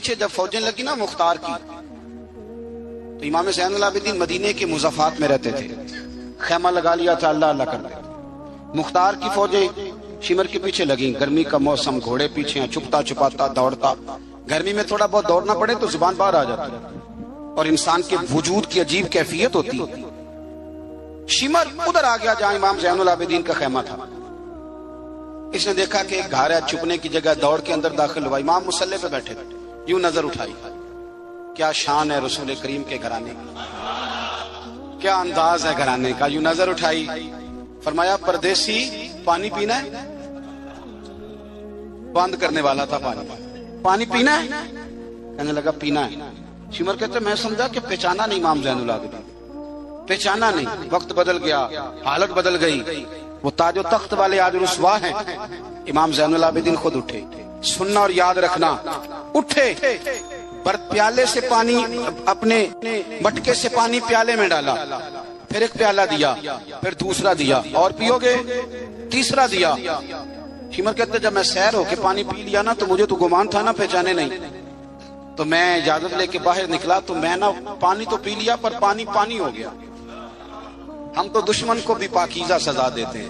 پیچھے جب فوجیں لگی نا مختار کی، تو امام زین العابدین مدینے کے مضافات میں رہتے تھے، خیمہ لگا لیا تھا، اللہ اللہ کرتے۔ مختار کی فوجیں شمر کے پیچھے لگیں، گرمی کا موسم، گھوڑے پیچھے ہیں، چھپتا چھپاتا دوڑتا، گرمی میں تھوڑا بہت دوڑنا پڑے تو زبان باہر آ جاتی، اور انسان کے وجود کی عجیب کیفیت ہوتی۔ شمر ادھر آ گیا جہاں امام زین العابدین کا خیمہ تھا، اس نے دیکھا کہ ایک گھر ہے، چھپنے کی جگہ، دوڑ کے اندر داخل ہوا۔ امام مصلی پہ بیٹھے، یوں نظر اٹھائی، کیا شان ہے رسول کریم کے گھرانے کی، کیا انداز ہے گھرانے کا، یوں نظر اٹھائی، فرمایا پردیسی پانی پینا ہے؟ بند کرنے والا تھا پانی پینا ہے؟ کہنے لگا پینا ہے۔ شمر کہتے میں سمجھا کہ پہچانا نہیں امام زین العابدین، پہچانا نہیں۔ وقت بدل گیا، حالت بدل گئی، وہ تاج و تخت والے آج رسوا ہیں۔ امام زین العابدین خود اٹھے، سننا اور یاد رکھنا، اٹھے، پیالے سے پانی، اپنے مٹکے سے پانی پیالے میں ڈالا، پھر ایک پیالہ دیا، پھر دوسرا دیا، اور پیو گے؟ تیسرا دیا۔ شمر کہتے جب میں سیر ہو کے پانی پی لیا نا تو مجھے تو گمان تھا نا پہچانے نہیں، تو میں اجازت لے کے باہر نکلا تو میں نا پانی تو پی لیا پر پانی پانی ہو گیا۔ ہم تو دشمن کو بھی پاکیزہ سزا دیتے ہیں،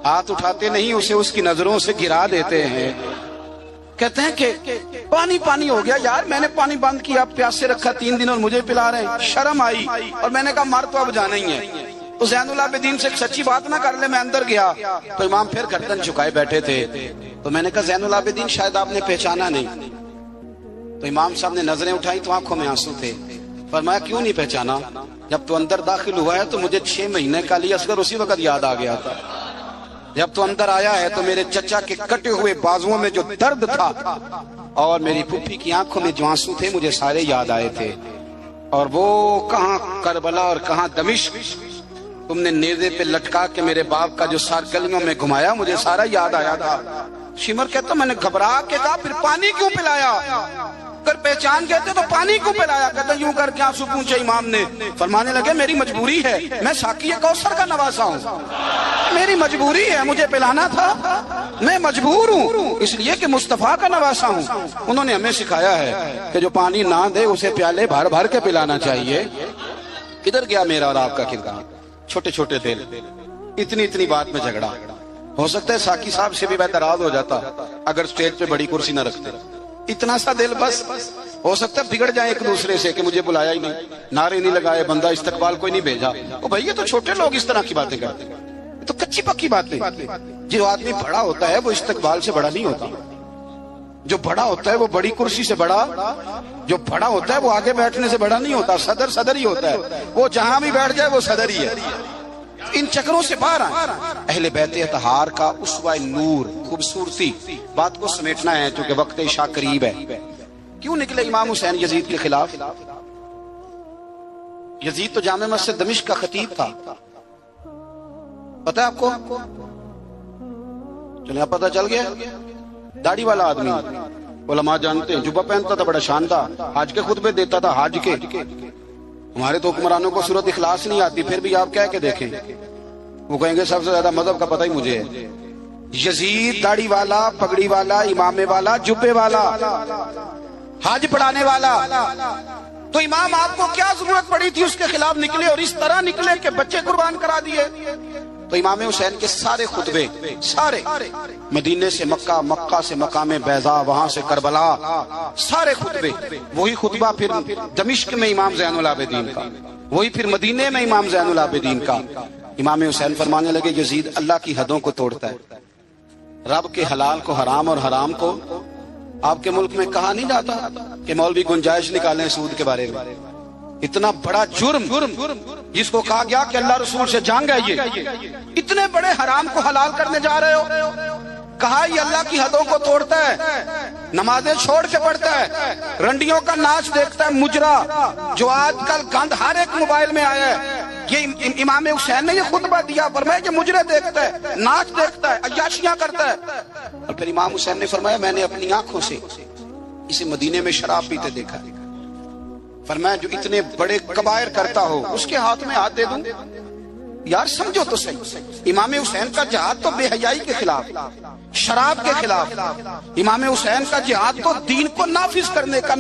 ہاتھ اٹھاتے نہیں، اسے اس کی نظروں سے گرا دیتے ہیں۔ کہتے ہیں کہ پانی پانی ہو گیا، یار میں نے پانی بند کیا، پیاسے رکھا 3 دن اور مجھے پلا رہے ہیں۔ شرم آئی اور میں نے کہا مر تو اب جانا ہی ہے، تو زین العابدین سے سچی بات نہ کر لے۔ میں اندر گیا تو امام پھر گردن جھکائے بیٹھے تھے، تو میں نے کہا زین العابدین شاید آپ نے پہچانا نہیں۔ تو امام صاحب نے نظریں اٹھائی تو آنکھوں میں آنسو تھے۔ فرمایا کیوں نہیں پہچانا؟ جب تو اندر داخل ہوا ہے تو مجھے 6 مہینے کا علی اصغر اسی وقت یاد آ گیا تھا۔ جب تو اندر آیا ہے تو میرے چچا کے کٹے ہوئے بازوؤں میں جو درد تھا اور میری پھوپھی کی آنکھوں میں جو آنسو تھے مجھے سارے یاد آئے تھے، اور وہ کہاں کربلا اور کہاں دمشق تم نے نیزے پہ لٹکا کے میرے باپ کا جو سار گلیوں میں گھمایا مجھے سارا یاد آیا تھا۔ شمر کہتا میں نے گھبرا کے کہا پھر پانی کیوں پلایا؟ اگر پہچان گئے تھے تو پانی کیوں پلایا؟ کہتا یوں کر کے آنسو پوچھے امام نے۔ فرمانے لگے میری مجبوری ہے، میں ساقی کوثر کا نواسا ہوں، میری مجبوری ہے، مجھے پلانا تھا، میں مجبور ہوں، اس لیے کہ مصطفیٰ کا نواسا ہوں۔ انہوں نے ہمیں سکھایا ہے کہ جو پانی نہ دے اسے پیالے بھر بھر کے پلانا چاہیے۔ کدھر گیا میرا اور آپ کا کردار؟ چھوٹے چھوٹے دل، اتنی اتنی بات میں جھگڑا۔ ہو سکتا ہے ساقی صاحب سے بھی میں ناراض ہو جاتا اگر سٹیج پہ بڑی کرسی نہ رکھتے، اتنا سا دل بس۔ ہو سکتا ہے بگڑ جائیں ایک دوسرے سے کہ مجھے بلایا ہی نہیں، نعرے نہیں لگائے، بندہ استقبال کوئی نہیں بھیجا۔ او بھائی یہ تو چھوٹے لوگ اس طرح کی باتیں کرتے ہیں، یہ تو کچی پکی باتیں۔ جو آدمی بڑا ہوتا ہے وہ استقبال سے بڑا نہیں ہوتا، جو بڑا ہوتا ہے وہ بڑی کرسی سے بڑا، جو بڑا ہوتا ہے وہ آگے بیٹھنے سے بڑا نہیں ہوتا، صدر صدر ہی ہوتا ہے، وہ جہاں بھی بیٹھ جائے وہ صدر ہی ہے۔ ان چکروں سے باہر آئیں۔ اہل بیت اطہار کا اسوہ نور، خوبصورتی، بات کو سمیٹنا ہے چونکہ وقت عشاء قریب ہے۔ کیوں نکلے امام حسین یزید کے خلاف؟ یزید تو جامع مسجد دمشق کا خطیب تھا، پتہ ہے آپ کو؟ چلیں اب پتہ چل گیا۔ داڑھی والا آدمی، علماء جانتے ہیں، جبہ پہنتا تھا، بڑا شاندار، حج کے خطبے دیتا تھا، حج کے۔ ہمارے تو حکمرانوں کو سورت اخلاص نہیں آتی، پھر بھی آپ کہہ کے دیکھیں، وہ کہیں گے سب سے زیادہ مذہب کا پتہ ہی مجھے ہے۔ یزید داڑھی والا، پگڑی والا، امامے والا، جبے والا، حج پڑھانے والا، تو امام آپ کو کیا ضرورت پڑی تھی اس کے خلاف نکلے، اور اس طرح نکلے کہ بچے قربان کرا دیے۔ تو امام حسین کے سارے خطبے، سارے مدینے سے مکہ، مکہ سے مقام بیضا، وہاں سے کربلا، سارے خطبے، وہی خطبہ پھر دمشق میں امام زین العابدین کا، وہی پھر مدینے میں امام زین العابدین کا۔ امام حسین فرمانے لگے یزید اللہ کی حدوں کو توڑتا ہے، رب کے حلال کو حرام اور حرام کو۔ آپ کے ملک میں کہا نہیں جاتا کہ مولوی گنجائش نکالیں سود کے بارے میں؟ اتنا بڑا جرم جس کو کہا گیا کہ اللہ رسول سے جنگ ہے، یہ اتنے بڑے حرام کو حلال کرنے جا رہے ہو، کہا یہ اللہ کی حدوں کو توڑتا ہے، نمازیں چھوڑ کے پڑھتا ہے، رنڈیوں کا ناچ دیکھتا ہے، مجرا جو آج کل گند ہر ایک موبائل میں آیا ہے۔ یہ امام حسین نے یہ خطبہ دیا، فرمایا کہ مجرے دیکھتا ہے، ناچ دیکھتا ہے، عیاشیاں کرتا ہے۔ اور پھر امام حسین نے فرمایا میں نے اپنی آنکھوں سے اسے مدینے میں شراب پیتے دیکھا، فرمایا جو اتنے بڑے کبائر کرتا ہو اس کے ہاتھ میں ہاتھ دے دوں؟ یار سمجھو تو صحیح، امام حسین کا جہاد تو بے حیائی کے خلاف، شراب کے خلاف، امام حسین کا جہاد تو دین کو نافذ کرنے کا،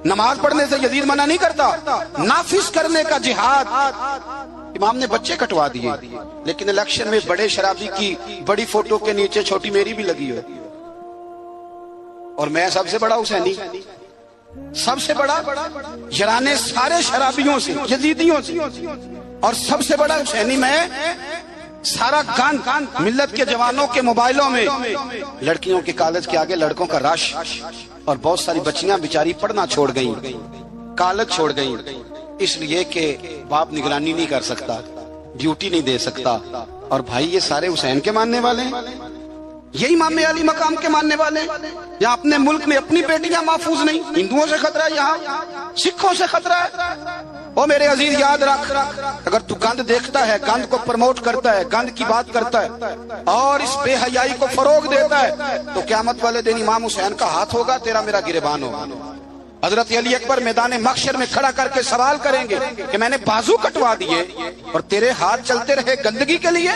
نماز پڑھنے سے یزید منع نہیں کرتا، نافذ کرنے کا جہاد۔ امام نے بچے کٹوا دیے، لیکن الیکشن میں بڑے شرابی کی بڑی فوٹو کے نیچے چھوٹی میری بھی لگی ہے، اور میں سب سے بڑا حسینی، سب سے بڑا، یرانے سارے شرابیوں سے، یزیدیوں سے، اور سب سے بڑا حسینی میں۔ سارا گند ملت کے جوانوں کے موبائلوں میں، لڑکیوں کے کالج کے آگے لڑکوں کا رش، اور بہت ساری بچیاں بیچاری پڑھنا چھوڑ گئیں، کالج چھوڑ گئیں، اس لیے کہ باپ نگرانی نہیں کر سکتا، ڈیوٹی نہیں دے سکتا۔ اور بھائی یہ سارے حسین کے ماننے والے ہیں، یہ امام علی مقام کے ماننے والے ہیں۔ یہاں اپنے ملک میں اپنی بیٹیاں محفوظ نہیں، ہندوؤں سے خطرہ ہے، یہاں سکھوں سے خطرہ ہے۔ او میرے عزیز یاد رکھ، اگر تو گند دیکھتا ہے، گند کو پروموٹ کرتا ہے، گند کی بات کرتا ہے اور اس بے حیائی کو فروغ دیتا ہے، تو قیامت والے دن امام حسین کا ہاتھ ہوگا، تیرا میرا گریبان ہوگا۔ حضرت علی اکبر میدان محشر میں کھڑا کر کے سوال کریں گے کہ میں نے بازو کٹوا دیے اور تیرے ہاتھ چلتے رہے گندگی کے لیے،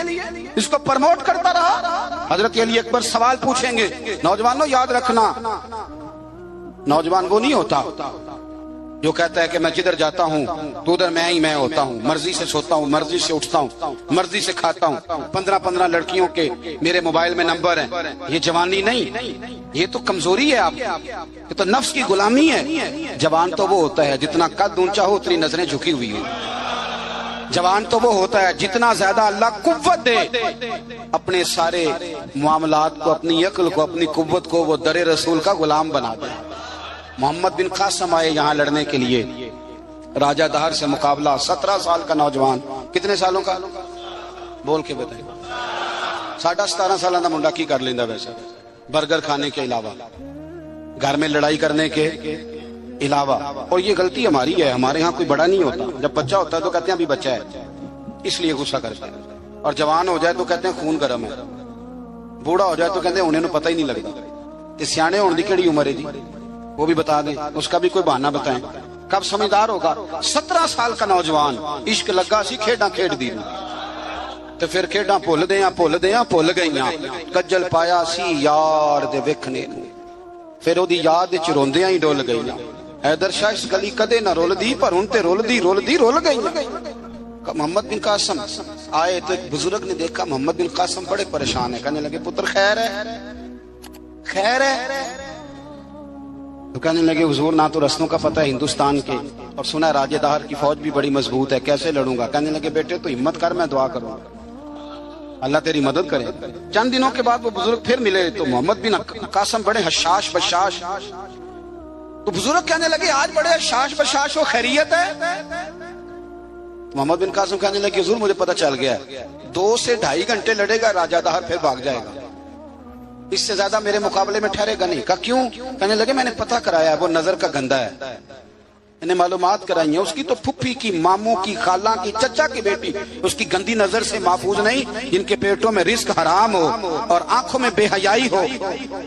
اس کو پروموٹ کرتا رہا۔ حضرت علی اکبر سوال پوچھیں گے۔ نوجوانوں یاد رکھنا، نوجوان وہ نہیں ہوتا جو کہتا ہے کہ میں جدھر جاتا ہوں تو ادھر میں ہوتا ہوں، مرضی سے سوتا ہوں، مرضی سے اٹھتا ہوں، مرضی سے کھاتا ہوں، 15 لڑکیوں کے میرے موبائل میں نمبر ہیں۔ یہ جوانی نہیں، یہ تو کمزوری ہے، آپ یہ تو نفس کی غلامی ہے۔ جوان تو وہ ہوتا ہے جتنا قد اونچا ہو اتنی نظریں جھکی ہوئی ہیں۔ جوان تو وہ ہوتا ہے جتنا زیادہ اللہ قوت دے، اپنے سارے معاملات کو، اپنی عقل کو، اپنی قوت کو وہ در رسول کا غلام بنا دے۔ محمد بن قاسم آئے یہاں لڑنے کے لیے، راجہ دہر سے مقابلہ، 17 سال کا نوجوان، کتنے سالوں کا بول کے بتائیں؟ 17.5 سالہ کا منڈا کی کر لیندہ ویسے، برگر کھانے کے علاوہ، گھر میں لڑائی کرنے کے علاوہ۔ اور یہ غلطی ہماری ہے، ہمارے ہاں کوئی بڑا نہیں ہوتا، جب بچہ ہوتا ہے تو کہتے ہیں ابھی بچہ ہے، اس لیے غصہ کرتے ہیں، اور جوان ہو جائے تو کہتے ہیں خون گرم ہے، بوڑھا ہو جائے تو کہتے ہیں انہیں پتہ ہی نہیں لگتا۔ تے سیانے ہونے دی کیڑی عمر ہے جی، وہ بھی بتا دیں، اس کا بھی کوئی بہانہ بتائیں، کب سمجھدار ہوگا؟ 17 سال کا نوجوان، عشق لگا سی کھیڈاں کھیڈ دی، تو پھر کھیڈاں بھول گئیاں، کجل پایا سی یار دے ویکھنے نوں، پھر وہ دی یاد وچ روندیاں ہی ڈول گئیاں۔ حیدر شاہ اس گلی کدے نہ رول دی، پر ہن تے رول گئیاں۔ محمد بن قاسم آئے تو ایک بزرگ نے دیکھا محمد بن قاسم بڑے پریشان ہے، کہنے لگے پتر خیر ہے؟ تو کہنے لگے حضور نہ تو رستوں کا پتہ ہے ہندوستان کے، اور سنا ہے راجہ دہر کی فوج بھی بڑی مضبوط ہے، کیسے لڑوں گا؟ کہنے لگے بیٹے تو ہمت کر، میں دعا کروں گا اللہ تیری مدد کرے۔ چند دنوں کے بعد وہ بزرگ پھر ملے تو محمد بن قاسم بڑے حشاش بشاش، تو بزرگ کہنے لگے آج بڑے حشاش بشاش ہو، خیریت ہے؟ محمد بن قاسم کہنے لگے حضور مجھے پتہ چل گیا ہے، 2 سے 2.5 گھنٹے لڑے گا راجہ دہر پھر بھاگ جائے گا، اس سے زیادہ میرے مقابلے میں ٹھہرے گا نہیں۔ کہا کیوں؟ کہنے لگے میں نے پتہ کرایا ہے وہ نظر کا گندا ہے، میں نے معلومات کرائی ہیں، اس کی تو پھپھی کی، ماموں کی، خالہ کی، چچا کی بیٹی اس کی گندی نظر سے محفوظ نہیں، جن کے پیٹوں میں رزق حرام ہو اور آنکھوں میں بے حیائی ہو،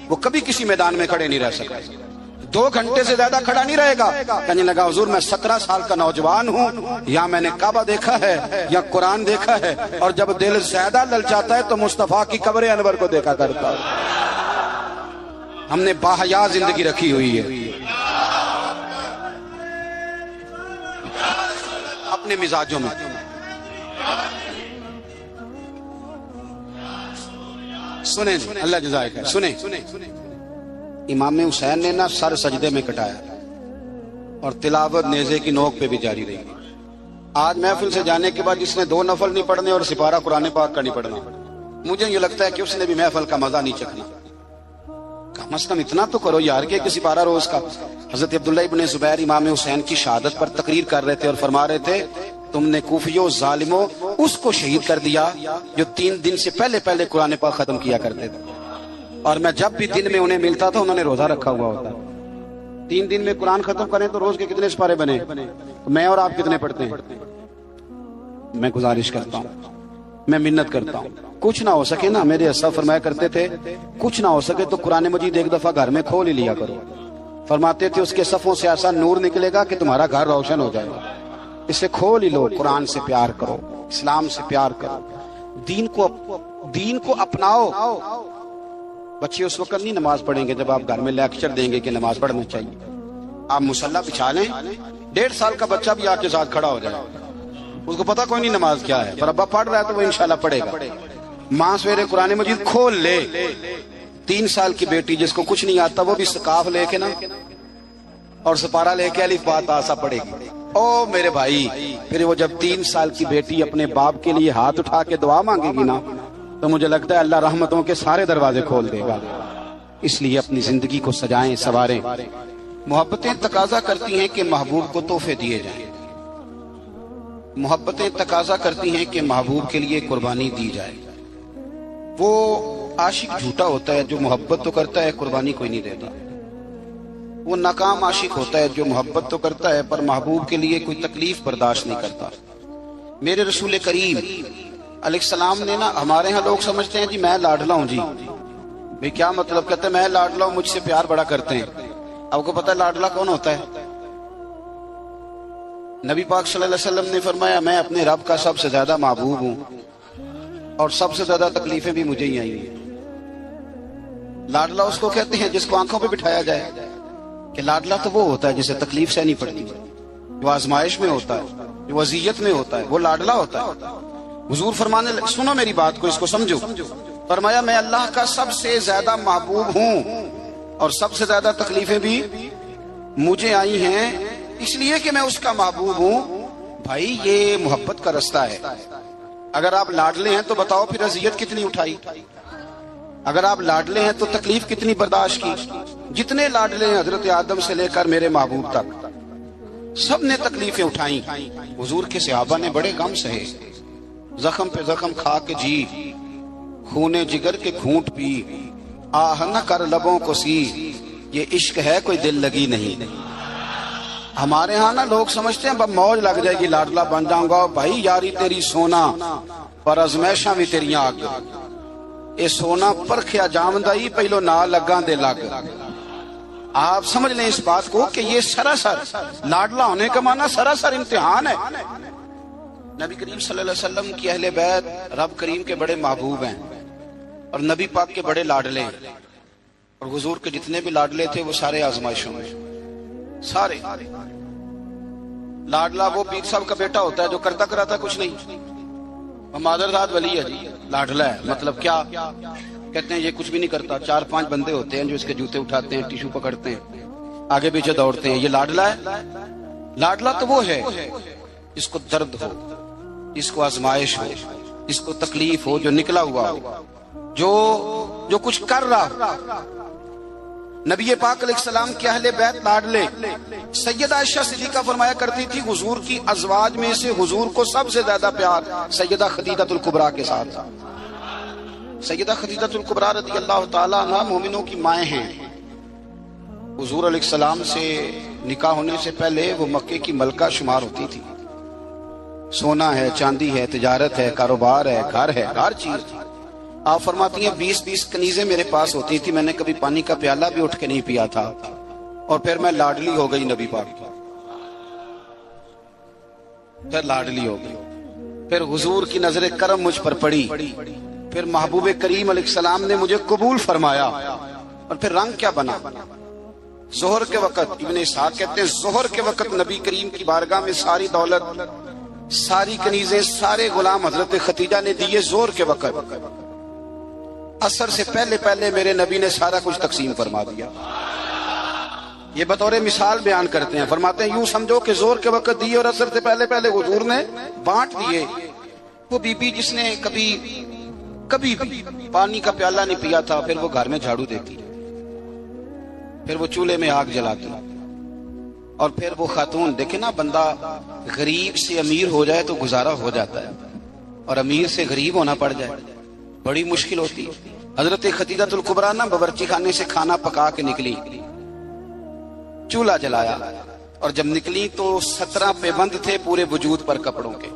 وہ کبھی کسی میدان میں کھڑے نہیں رہ سکتے، 2 گھنٹے سے زیادہ کھڑا نہیں رہے گا۔ کہنے لگا حضور میں 17 سال کا نوجوان ہوں، یا میں نے کعبہ دیکھا ہے یا قرآن دیکھا ہے، اور جب دل زیادہ للچاتا ہے تو مصطفیٰ کی قبر انور کو دیکھا کرتا ہے۔ ہم نے باحیا زندگی رکھی ہوئی ہے، اپنے مزاجوں میں۔ سنیں اللہ جزائے خیر، سنیں امام حسین نے نا سر سجدے میں کٹایا اور تلاوت نیزے کی نوک پہ بھی جاری رہی۔ آج محفل سے جانے کے بعد جس نے 2 نفل نہیں پڑھنے اور سپارہ قرآن پاک کا نہیں پڑھنا، مجھے یہ لگتا ہے کہ اس نے بھی محفل کا مزہ نہیں چکھنا۔ کم از کم اتنا تو کرو یار کہ کسی پارہ روز کا۔ حضرت عبداللہ ابن زبیر امام حسین کی شہادت پر تقریر کر رہے تھے اور فرما رہے تھے تم نے کوفیوں ظالموں اس کو شہید کر دیا جو 3 دن سے پہلے قرآن پاک ختم کیا کرتے تھے، اور میں جب بھی دن میں انہیں ملتا تھا انہوں نے روزہ رکھا ہوا ہوتا۔ 3 دن میں قرآن ختم کریں تو روز کے کتنے سپارے بنے؟ میں اور آپ کتنے پڑھتے ہیں؟ میں گزارش کرتا ہوں، میں منت کرتا ہوں، کچھ نہ ہو سکے نا، میرے اسلاف فرمایا کرتے تھے کچھ نہ ہو سکے تو قرآن مجید ایک دفعہ گھر میں کھول ہی لیا کرو۔ فرماتے تھے اس کے صفوں سے ایسا نور نکلے گا کہ تمہارا گھر روشن ہو جائے گا، اسے کھول ہی لو، قرآن سے پیار کرو، اسلام سے پیار کرو، دین کو اپناؤ۔ بچے اس وقت نہیں نماز پڑھیں گے جب آپ گھر میں لیکچر دیں گے کہ نماز پڑھنا چاہیے۔ آپ مصلی بچھا لیں، 1.5 سال کا بچہ بھی آپ کے ساتھ کھڑا ہو جائے، اس کو پتا کوئی نہیں نماز کیا ہے، پر ابا پڑھ رہا ہے تو وہ انشاءاللہ پڑھے گا۔ ماں سویرے قرآن مجید کھول لے، 3 سال کی بیٹی جس کو کچھ نہیں آتا وہ بھی سکاف لے کے نا اور سپارہ لے کے الف با تا سا پڑھے گی۔ او میرے بھائی، پھر وہ جب 3 سال کی بیٹی اپنے باپ کے لیے ہاتھ اٹھا کے دعا مانگے گی نا، تو مجھے لگتا ہے اللہ رحمتوں کے سارے دروازے کھول دے گا۔ اس لیے اپنی زندگی کو سجائیں، سنواریں۔ محبتیں تقاضا کرتی ہیں کہ محبوب کو تحفے دیے جائیں، محبتیں تقاضا کرتی ہیں کہ محبوب کے لیے قربانی دی جائے۔ وہ عاشق جھوٹا ہوتا ہے جو محبت تو کرتا ہے قربانی کوئی نہیں دیتا۔ وہ ناکام عاشق ہوتا ہے جو محبت تو کرتا ہے پر محبوب کے لیے کوئی تکلیف برداشت نہیں کرتا۔ میرے رسول کریم علیہ السلام نے نا، ہمارے ہاں لوگ سمجھتے ہیں جی میں لاڈلا ہوں، جی بھئی کیا مطلب؟ کہتے ہیں میں لاڈلا ہوں، مجھ سے پیار بڑا کرتے ہیں۔ آپ کو پتہ ہے لاڈلا کون ہوتا ہے؟ نبی پاک صلی اللہ علیہ وسلم نے فرمایا میں اپنے رب کا سب سے زیادہ محبوب ہوں اور سب سے زیادہ تکلیفیں بھی مجھے ہی آئی ہیں۔ لاڈلا اس کو کہتے ہیں جس کو آنکھوں پہ بٹھایا جائے، کہ لاڈلا تو وہ ہوتا ہے جسے تکلیف سہنی پڑتی ہے، جو آزمائش میں ہوتا ہے، جو اذیت میں ہوتا ہے، وہ لاڈلا ہوتا ہے۔ حضور فرمانے لگے، سنو میری بات کو، اس کو سمجھو، فرمایا میں اللہ کا سب سے زیادہ محبوب ہوں اور سب سے زیادہ تکلیفیں بھی مجھے آئی ہیں اس لیے کہ میں اس کا محبوب ہوں۔ بھائی یہ محبت کا رستہ ہے۔ اگر آپ لاڈلے ہیں تو بتاؤ پھر اذیت کتنی اٹھائی، اگر آپ لاڈلے ہیں تو تکلیف کتنی برداشت کی۔ جتنے لاڈلے ہیں حضرت آدم سے لے کر میرے محبوب تک، سب نے تکلیفیں اٹھائیں۔ حضور کے صحابہ نے بڑے غم سہے، زخم پہ زخم کھا کے جی، خونے جگر کے گھونٹ پی، آہ نہ کر لبوں کو سی، یہ عشق ہے کوئی دل لگی نہیں۔ ہمارے ہاں نا لوگ سمجھتے ہیں بس موج لگ جائے گی، لاڈلا بن جاؤں گا۔ بھائی یاری تیری سونا پر ازمائشاں بھی تیریاں آگ، اے سونا پرکھیا جامدائی پہلو نہ لگاں دے لگ۔ آپ سمجھ لیں اس بات کو کہ یہ سراسر لاڈلا ہونے کا معنی سراسر امتحان ہے۔ نبی کریم صلی اللہ علیہ وسلم کی اہل بیت رب کریم کے بڑے محبوب ہیں اور نبی پاک کے بڑے لاڈلے ہیں، اور حضور کے جتنے بھی لاڈلے تھے وہ سارے آزمائشوں میں، سارے۔ لاڈلا وہ پیر صاحب کا بیٹا ہوتا ہے جو کرتا کراتا کچھ نہیں، مادرزاد ولی ہے جی، لاڈلا ہے۔ مطلب کیا کہتے ہیں؟ یہ کچھ بھی نہیں کرتا، 4-5 بندے ہوتے ہیں جو اس کے جوتے اٹھاتے ہیں، ٹیشو پکڑتے ہیں، آگے پیچھے دوڑتے ہیں، یہ لاڈلا ہے۔ لاڈلا تو وہ ہے جس کو درد ہو، جس کو آزمائش ہو، جس کو تکلیف ہو، جو نکلا ہوا ہو، جو کچھ کر رہا ہو۔ نبی پاک علیہ السلام کے اہل بیت لاڈلے، سیدہ عائشہ صدیقہ فرمایا کرتی تھی حضور کی ازواج میں سے حضور کو سب سے زیادہ پیار سیدہ خدیجہ الکبریٰ کے ساتھ تھا۔ سیدہ خدیجہ الکبریٰ رضی اللہ تعالی عنہا مومنوں کی مائیں ہیں۔ حضور علیہ السلام سے نکاح ہونے سے پہلے وہ مکے کی ملکہ شمار ہوتی تھی۔ سونا ہے، چاندی ہے، تجارت ہے، کاروبار ہے، گھر ہے، ہر چیز۔ آپ فرماتی ہیں 20 کنیزیں میرے پاس ہوتی تھی، میں نے کبھی پانی کا پیالہ بھی اٹھ کے نہیں پیا تھا، اور پھر میں لاڈلی ہو گئی نبی پاک کی، پھر لاڈلی ہو گئی، پھر حضور کی نظر کرم مجھ پر پڑی، پھر محبوب کریم علیہ السلام نے مجھے قبول فرمایا، اور پھر رنگ کیا بنا؟ ظہر کے وقت، ابن اسحاق کہتے ہیں ظہر کے وقت نبی کریم کی بارگاہ میں ساری دولت، ساری کنیزیں، سارے غلام حضرت خدیجہ نے دیے ظہر کے وقت۔ عصر سے پہلے پہلے میرے نبی نے سارا کچھ تقسیم فرما دیا۔ یہ بطور مثال بیان کرتے ہیں، فرماتے ہیں یوں سمجھو کہ ظہر کے وقت دیے اور عصر سے پہلے پہلے حضور نے بانٹ دیے۔ وہ بی بی جس نے کبھی بھی پانی کا پیالہ نہیں پیا تھا، پھر وہ گھر میں جھاڑو دیتی، پھر وہ چولہے میں آگ جلاتی، اور پھر وہ خاتون، دیکھیں نا، بندہ غریب سے امیر ہو جائے تو گزارا ہو جاتا ہے، اور امیر سے غریب ہونا پڑ جائے بڑی مشکل ہوتی۔ حضرت خدیجہ الکبریٰ نا باورچی خانے سے کھانا پکا کے نکلی، چولہا جلایا، اور جب نکلی تو 17 پیبند تھے پورے وجود پر کپڑوں کے۔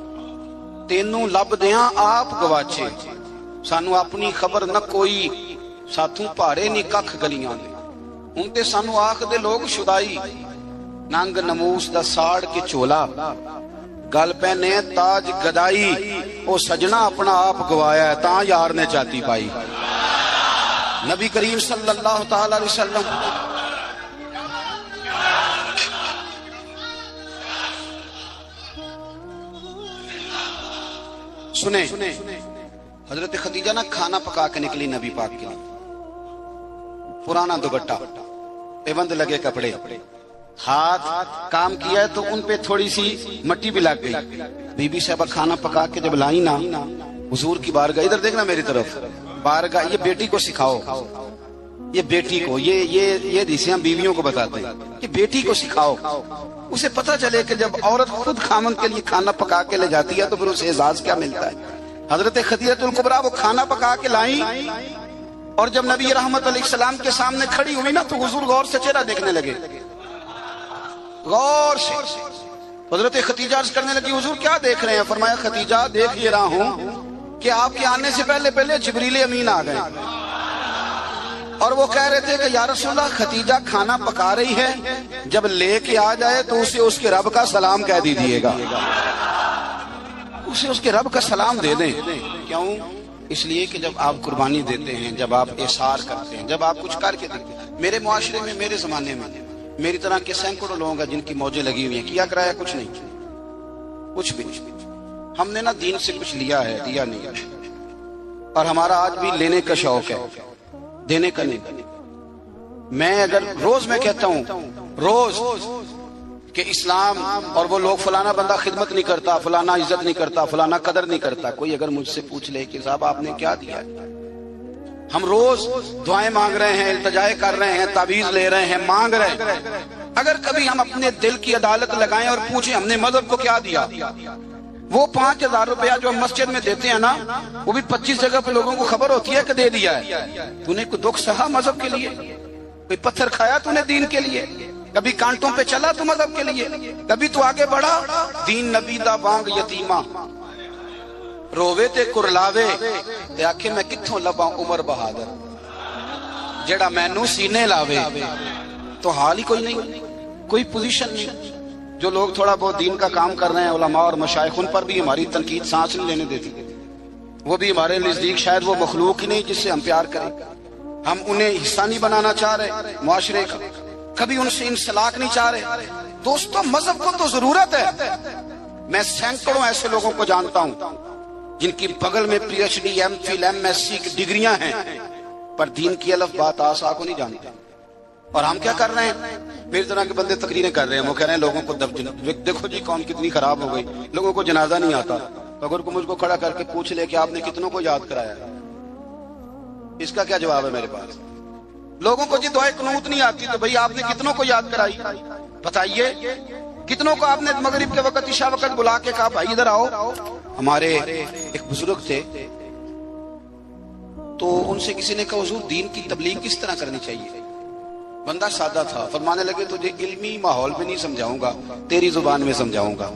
تینوں لب دیاں آپ گواچے، سانو اپنی خبر نہ کوئی، ساتھوں پہاڑے نہیں ککھ گلیاں دے، ہن تے سانو آکھ دے لوگ شدائی، ننگ نموس دا ساڑ کے چولا، گل پہنے تاج گدائی او سجنا اپنا آپ گوایا ہے تاں یار نے چاتی پائی. نبی کریم صلی اللہ تعالی علیہ وسلم سنیں حضرت خدیجہ نا کھانا پکا کے نکلی نبی پاک کے لیے. پرانا دوپٹہ، پیوند لگے کپڑے، ہاتھ کام کیا ہے تو ان پہ تھوڑی سی مٹی بھی لگ گئی. بی بی صاحبہ کھانا پکا کے جب لائی نا حضور کی بارگاہ، ادھر دیکھنا میری طرف، بارگاہ یہ بیٹی کو سکھاؤ، یہ بیٹی کو، یہ ریسیاں بیویوں کو بتاتے ہیں کہ بیٹی کو سکھاؤ. اسے پتہ چلے کہ جب عورت خود خامن کے لیے کھانا پکا کے لے جاتی ہے تو پھر اسے اعزاز کیا ملتا ہے. حضرت خدیجہ الکبریٰ وہ کھانا پکا کے لائیں اور جب نبی رحمت علیہ السلام کے سامنے کھڑی ہوئی نا تو حضور غور سے چہرہ دیکھنے لگے، غور سے. حضرت خدیجہ عرض کرنے لگی حضور کیا دیکھ رہے ہیں؟ فرمایا خدیجہ دیکھ یہ رہا ہوں کہ آپ کے آنے سے پہلے جبریل امین آ گئے اور وہ کہہ رہے تھے کہ یا رسول اللہ خدیجہ کھانا پکا رہی ہے، جب لے کے آ جائے تو اسے اس کے رب کا سلام کہہ دیجیے گا، اسے اس کے رب کا سلام دے دیں. کیوں؟ اس لیے کہ جب آپ قربانی دیتے ہیں، جب آپ احسار کرتے ہیں، جب آپ کچھ کر کے دیتے ہیں. میرے معاشرے میں، میرے زمانے میں میری طرح کے سینکڑوں لوگ ہیں جن کی موجیں لگی ہوئی ہیں، کیا کرایا کچھ نہیں، کچھ بھی نہیں. ہم نے نا دین سے کچھ لیا ہے، دیا نہیں، اور ہمارا آج بھی لینے کا شوق ہے، دینے کا نہیں. میں اگر روز میں کہتا ہوں روز کہ اسلام اور وہ لوگ فلانا بندہ خدمت نہیں کرتا، فلانا عزت نہیں کرتا، فلانا قدر نہیں کرتا، کوئی اگر مجھ سے پوچھ لے کہ صاحب آپ نے کیا دیا ہے، ہم روز دعائیں مانگ رہے ہیں، التجائے کر رہے ہیں، تعویذ لے رہے ہیں، مانگ رہے ہیں. اگر کبھی ہم اپنے دل کی عدالت لگائیں اور پوچھیں ہم نے مذہب کو کیا دیا، وہ 5,000 روپیہ جو ہم مسجد میں دیتے ہیں نا وہ بھی 25 جگہ پہ لوگوں کو خبر ہوتی ہے کہ دے دیا ہے. تو نے کوئی دکھ سہا مذہب کے لیے؟ کوئی پتھر کھایا تو نے دین کے لیے؟ کبھی کانٹوں پہ چلا تو مذہب کے لیے؟ کبھی تو آگے بڑھا؟ دین نبی دا بانگ یتیمہ رووے تے کرلاوے تے آکھے میں کتھوں لباں عمر بہادر، جڑا مینوں سینے لاوے. تو حال ہی کوئی نہیں، کوئی پوزیشن نہیں. جو لوگ تھوڑا بہت دین کا کام کر رہے ہیں، علماء اور مشائخ، ان پر بھی ہماری تنقید سانس نہیں لینے دیتی. وہ بھی ہمارے نزدیک شاید وہ مخلوق ہی نہیں جس سے ہم پیار کریں. ہم انہیں حصہ نہیں بنانا چاہ رہے معاشرے کا، کبھی ان سے انسلاک نہیں چاہ رہے. دوستو مذہب کو تو ضرورت ہے. میں سینکڑوں ایسے لوگوں کو جانتا ہوں جن کی بغل میں P H D, M Phil, M S C کی ڈگریاں ہیں پر دین کی الف بات آسا کو نہیں جانتے. اور ہم کیا کر رہے ہیں؟ میری طرح کے بندے تقریریں کر رہے ہیں، وہ کہہ رہے ہیں لوگوں کو دیکھو جی قوم کتنی خراب ہو گئی، لوگوں کو جنازہ نہیں آتا. تو اگر مجھ کو کھڑا کر کے پوچھ لے کہ آپ نے کتنوں کو یاد کرایا، اس کا کیا جواب ہے میرے پاس؟ لوگوں کو جی دعائے قنوت نہیں آتی تو بھئی آپ نے کتنوں کو یاد کرائی؟ بتائیے کتنوں کو آپ نے مغرب کے وقت، عشاء وقت بلا کے کہا بھائی ادھر آؤ؟ ہمارے ایک بزرگ تھے تو ان سے کسی نے کہا حضور دین کی تبلیغ کس طرح کرنی چاہیے؟ بندہ سادہ تھا، فرمانے لگے تجھے علمی ماحول میں نہیں سمجھاؤں گا، تیری زبان میں سمجھاؤں گا.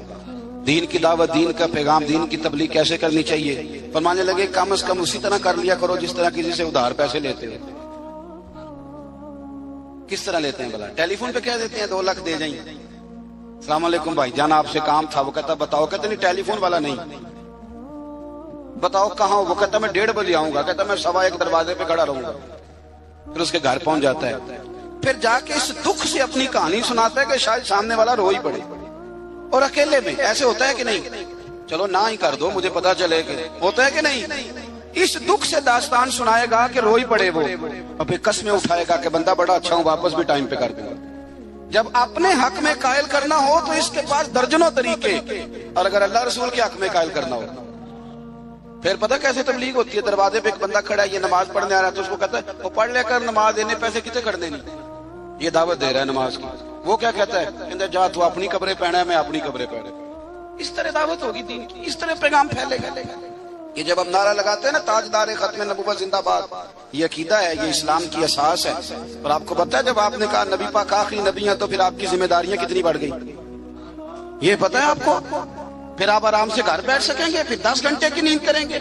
دین کی دعوت، دین کا پیغام، دین کی تبلیغ کیسے کرنی چاہیے؟ فرمانے لگے کم از کم اسی طرح کر لیا کرو جس طرح کسی سے ادھار پیسے لیتے ہیں. کس طرح لیتے ہیں بھلا؟ ٹیلی فون پہ کہہ دیتے ہیں 2 لاکھ دے جائیں، السلام علیکم بھائی جان آپ سے کام تھا. وہ کہتا بتاؤ، کہتے نہیں ٹیلی فون والا نہیں. بتاؤ کہاں؟ وہ کہتا میں 1:30 بجے آؤں گا. کہتا میں 1:15 دروازے پہ کھڑا رہوں گا. پھر اس کے گھر پہنچ جاتا ہے، پھر جا کے اس دکھ سے اپنی کہانی سناتا ہے کہ شاید سامنے والا رو ہی پڑے. اور اکیلے میں ایسے ہوتا ہے کہ نہیں؟ چلو نہ ہی کر دو مجھے پتا چلے کہ ہوتا ہے کہ نہیں. اس دکھ سے داستان سنائے گا کہ رو ہی پڑے وہ، اور پھر قسمیں اٹھائے گا کہ بندہ بڑا اچھا ہوں واپس بھی ٹائم پہ کر دوں گا. جب اپنے حق میں قائل کرنا ہو تو اس کے پاس درجنوں طریقے، اور اگر اللہ رسول کے حق میں قائل کرنا ہو پھر پتہ کیسے تبلیغ ہوتی ہے؟ دروازے پہ ایک بندہ کھڑا ہے، یہ نماز پڑھنے آ رہا ہے تو اس کو کہتا ہے وہ پڑھ لے کر نماز دینے پیسے کتنے کر دینے، یہ دعوت دے رہا ہے نماز کی. وہ کیا کہتا ہے؟ کہتا ہے جا تو اپنی قبریں پہنا ہے میں اپنی قبریں پہنا. اس طرح دعوت ہوگی دین کی، اس طرح پیغام پھیلے گا. یہ جب ہم نعرہ لگاتے ہیں نا تاجدار ختم نبوت زندہ باد، یہ عقیدہ ہے، یہ اسلام کی اساس ہے. اور آپ کو پتہ ہے جب آپ نے کہا نبی پاک آخری نبی ہیں تو پھر آپ کی ذمہ داریاں کتنی بڑھ گئی، یہ پتہ ہے آپ کو؟ پھر آپ آرام سے گھر بیٹھ سکیں گے، پھر 10 گھنٹے کی نیند کریں گے،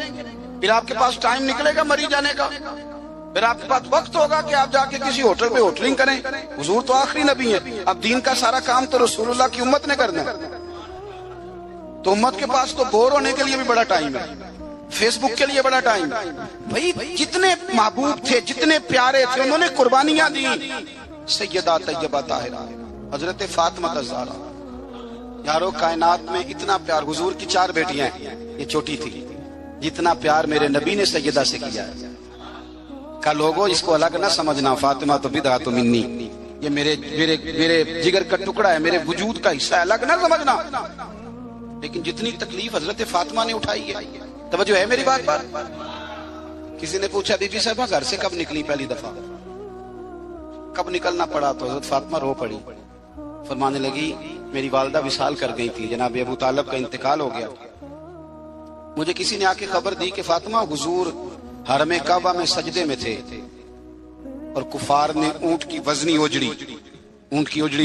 پھر آپ کے پاس ٹائم نکلے گا مری جانے کا، پھر آپ کے پاس وقت ہوگا کہ آپ جا کے کسی ہوٹل پہ ہوٹلنگ کریں. حضور تو آخری نبی ہیں، اب دین کا سارا کام تو رسول اللہ کی امت نے کرنا ہے. تو امت کے پاس تو بور ہونے کے لیے بھی بڑا ٹائم ہے، فیس بک کے لیے بڑا ٹائم ہے۔ بھائی جتنے محبوب تھے، جتنے پیارے تھے، انہوں نے قربانیاں دی۔ سیدہ طیبہ طاہرہ حضرت فاطمہ الزہرا، یارو کائنات میں اتنا پیار، حضور کی 4 بیٹیاں ہیں، یہ چھوٹی تھی، جتنا پیار میرے نبی نے سیدہ سے کیا ہے۔ کا لوگوں اس کو الگ نہ سمجھنا، فاطمہ تو بدعۃ منی، یہ میرے جگر کا ٹکڑا ہے، میرے وجود کا حصہ ہے، الگ نہ سمجھنا۔ لیکن جتنی تکلیف حضرت فاطمہ نے اٹھائی ہے، توجہ ہے میری بات پر؟ کسی نے پوچھا بی بی صاحبہ گھر سے کب نکلی پہلی دفعہ؟ کب نکلنا پڑا؟ تو حضرت فاطمہ رو پڑی، فرمانے لگی میری والدہ وصال کر گئی تھی، جناب ابو طالب کا انتقال ہو گیا، مجھے کسی نے آ کے خبر دی کہ فاطمہ حضور حرم کعبہ میں سجدے میں تھے اور کفار نے اونٹ کی وزنی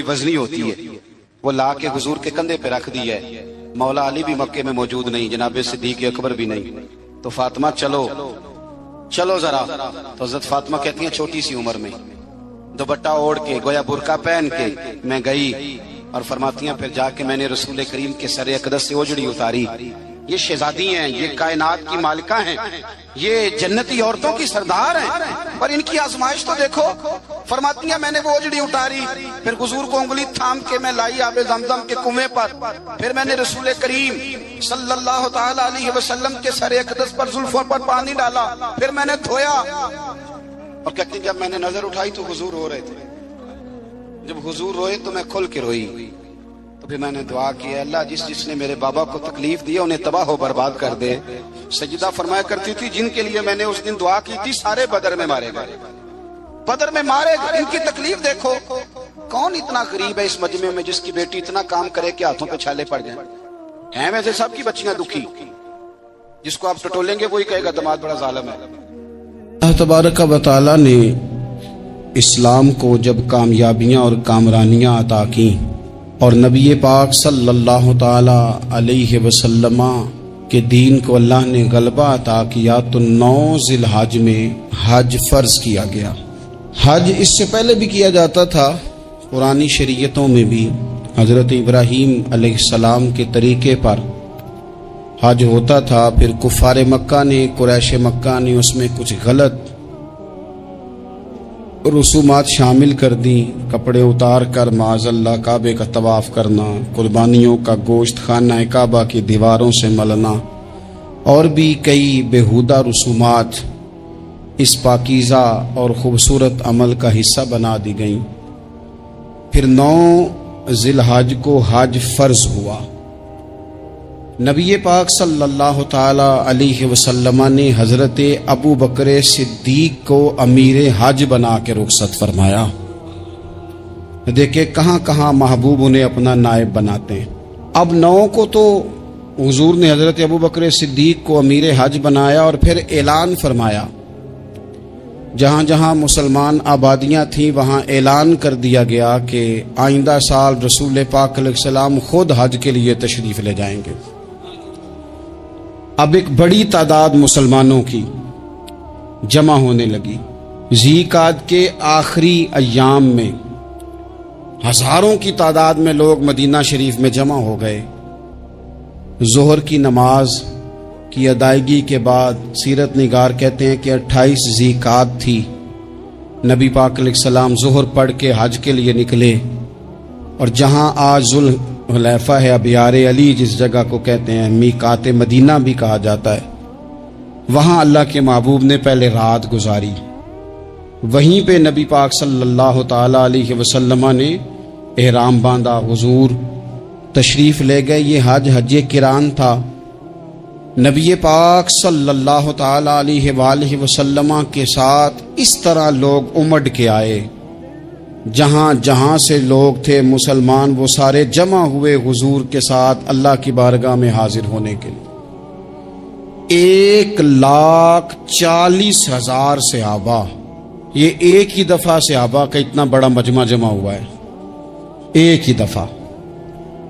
وزنی ہوتی ہے، وہ لا کے حضور کے کندھے پہ رکھ دی ہے، مولا علی بھی مکے میں موجود نہیں، جناب صدیق اکبر بھی نہیں، تو فاطمہ چلو ذرا۔ تو حضرت فاطمہ کہتی ہیں چھوٹی سی عمر میں دوپٹہ اوڑھ کے، گویا برقع پہن کے میں گئی، اور فرماتی ہیں پھر جا کے میں نے رسول کریم کے سر اقدس سے اوجڑی اتاری۔ یہ شہزادی ہیں، یہ کائنات کی مالکہ ہیں، یہ جنتی عورتوں کی سردار ہیں، پر ان کی آزمائش تو دیکھو۔ فرماتی ہیں میں نے وہ اوجڑی اتاری، پھر حضور کو انگلی تھام کے میں لائی آب زمزم کے کنویں پر، پھر میں نے رسول کریم صلی اللہ تعالی علیہ وسلم کے سر اقدس پر زلفوں پر پانی ڈالا، پھر میں نے دھویا، اور کہتی جب میں نے نظر اٹھائی تو حضور رو رہے تھے، جب حضور روئے تو میں کھل کے روئی، تو پھر میں نے دعا کی اللہ جس نے میرے بابا کو تکلیف دی انہیں تباہ و برباد کر دے۔ سجدہ فرمایا کرتی تھی جن کے لیے میں نے اس دن دعا کی تھی سارے بدر میں مارے گئے، بدر میں مارے گئے۔ ان کی تکلیف دیکھو، کون اتنا غریب ہے اس مجمع میں جس کی بیٹی اتنا کام کرے کہ ہاتھوں پہ چھالے پڑ جائیں؟ ہیں ویسے سب کی بچیاں دکھی، جس کو آپ ٹٹولیں گے وہی کہے گا دماد بڑا ظالم ہے۔ اللہ تبارک و تعالی نے اسلام کو جب کامیابیاں اور کامرانیاں عطا کی اور نبی پاک صلی اللہ تعالی علیہ وسلم کے دین کو اللہ نے غلبہ عطا کیا تو 9 ذی الحج میں حج فرض کیا گیا۔ حج اس سے پہلے بھی کیا جاتا تھا، پرانی شریعتوں میں بھی حضرت ابراہیم علیہ السلام کے طریقے پر حج ہوتا تھا، پھر کفار مکہ نے، قریش مکہ نے اس میں کچھ غلط رسومات شامل کر دیں، کپڑے اتار کر معاذ اللہ کعبے کا طواف کرنا، قربانیوں کا گوشت خانہ کعبہ کی دیواروں سے ملنا، اور بھی کئی بےہودہ رسومات اس پاکیزہ اور خوبصورت عمل کا حصہ بنا دی گئیں۔ پھر 9 ذی الحج کو حج فرض ہوا۔ نبی پاک صلی اللہ تعالی علیہ وسلم نے حضرت ابو بکر صدیق کو امیر حج بنا کے رخصت فرمایا۔ دیکھیں کہاں کہاں محبوب انہیں اپنا نائب بناتے ہیں۔ اب 9 کو تو حضور نے حضرت ابو بکر صدیق کو امیر حج بنایا اور پھر اعلان فرمایا، جہاں جہاں مسلمان آبادیاں تھیں وہاں اعلان کر دیا گیا کہ آئندہ سال رسول پاک علیہ السلام خود حج کے لیے تشریف لے جائیں گے۔ اب ایک بڑی تعداد مسلمانوں کی جمع ہونے لگی۔ ذی قعدہ کے آخری ایام میں ہزاروں کی تعداد میں لوگ مدینہ شریف میں جمع ہو گئے۔ ظہر کی نماز کی ادائیگی کے بعد سیرت نگار کہتے ہیں کہ 28 ذی قعدہ تھی، نبی پاک علیہ السلام ظہر پڑھ کے حج کے لیے نکلے، اور جہاں آج ذوالحلیفہ ہے، ابیار علی جس جگہ کو کہتے ہیں، میقات مدینہ بھی کہا جاتا ہے، وہاں اللہ کے محبوب نے پہلے رات گزاری۔ وہیں پہ نبی پاک صلی اللہ تعالی علیہ وسلم نے احرام باندھا، حضور تشریف لے گئے۔ یہ حج قران تھا۔ نبی پاک صلی اللہ تعالی علیہ وآلہ وسلم کے ساتھ اس طرح لوگ امڑ کے آئے، جہاں جہاں سے لوگ تھے مسلمان وہ سارے جمع ہوئے حضور کے ساتھ اللہ کی بارگاہ میں حاضر ہونے کے لیے۔ 1,40,000 صحابہ، یہ ایک ہی دفعہ صحابہ کا اتنا بڑا مجمع جمع ہوا ہے، ایک ہی دفعہ۔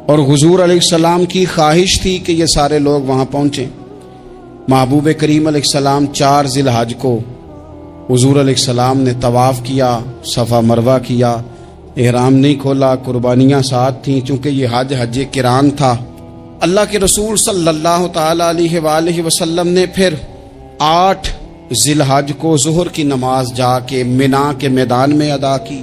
اور حضور علیہ السلام کی خواہش تھی کہ یہ سارے لوگ وہاں پہنچیں۔ محبوب کریم علیہ السلام 4 ذی الحج کو حضور علیہ السلام نے طواف کیا، صفا مروہ کیا، احرام نہیں کھولا، قربانیاں ساتھ تھیں، چونکہ یہ حج قران تھا، اللہ کے رسول صلی اللہ تعالی علیہ وآلہ وسلم نے پھر 8 ذی الحج کو ظہر کی نماز جا کے منا کے میدان میں ادا کی۔